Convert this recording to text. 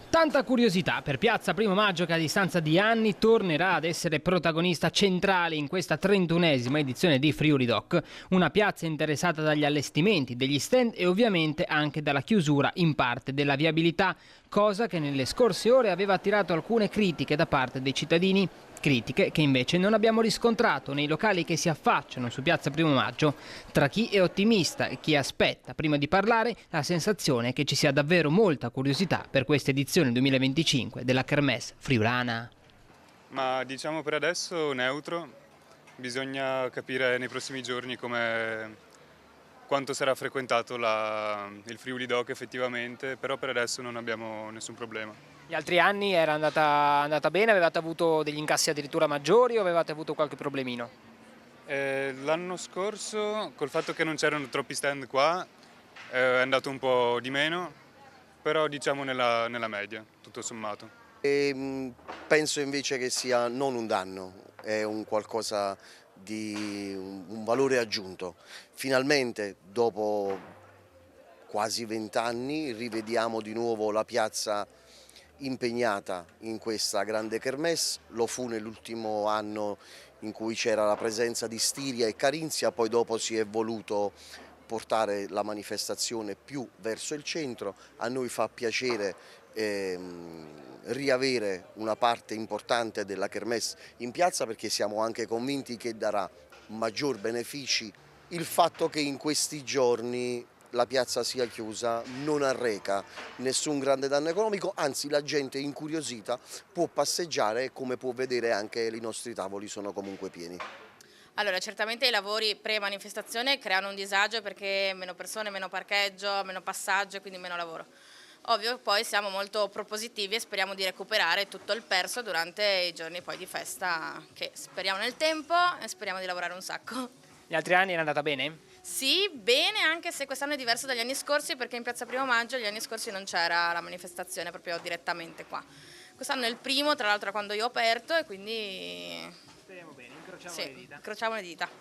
Tanta curiosità per Piazza Primo Maggio che a distanza di anni tornerà ad essere protagonista centrale in questa 31esima edizione di Friuli Doc, una piazza interessata dagli allestimenti, degli stand e ovviamente anche dalla chiusura in parte della viabilità, cosa che nelle scorse ore aveva attirato alcune critiche da parte dei cittadini. Critiche che invece non abbiamo riscontrato nei locali che si affacciano su Piazza Primo Maggio. Tra chi è ottimista e chi aspetta prima di parlare, la sensazione è che ci sia davvero molta curiosità per questa edizione 2025 della Kermesse friulana. Ma diciamo per adesso neutro, bisogna capire nei prossimi giorni quanto sarà frequentato il Friuli Doc effettivamente, però per adesso non abbiamo nessun problema. Gli altri anni era andata bene? Avevate avuto degli incassi addirittura maggiori o avevate avuto qualche problemino? L'anno scorso, col fatto che non c'erano troppi stand qua, è andato un po' di meno, però diciamo nella media, tutto sommato. Penso invece che sia non un danno, è un qualcosa di un valore aggiunto. Finalmente, dopo quasi 20 anni, rivediamo di nuovo la piazza impegnata in questa grande kermesse. Lo fu nell'ultimo anno in cui c'era la presenza di Stiria e Carinzia, poi dopo si è voluto portare la manifestazione più verso il centro. A noi fa piacere riavere una parte importante della kermesse in piazza, perché siamo anche convinti che darà maggior benefici. Il fatto che in questi giorni la piazza sia chiusa non arreca nessun grande danno economico, anzi la gente incuriosita può passeggiare e, come può vedere, anche i nostri tavoli sono comunque pieni. Allora, certamente i lavori pre-manifestazione creano un disagio perché meno persone, meno parcheggio, meno passaggio e quindi meno lavoro. Ovvio, poi siamo molto propositivi e speriamo di recuperare tutto il perso durante i giorni poi di festa, che speriamo nel tempo e speriamo di lavorare un sacco. Gli altri anni era andata bene? Sì, bene, anche se quest'anno è diverso dagli anni scorsi, perché in Piazza Primo Maggio gli anni scorsi non c'era la manifestazione proprio direttamente qua. Quest'anno è il primo, tra l'altro quando io ho aperto, e quindi Speriamo bene, incrociamo sì, le dita. incrociamo le dita.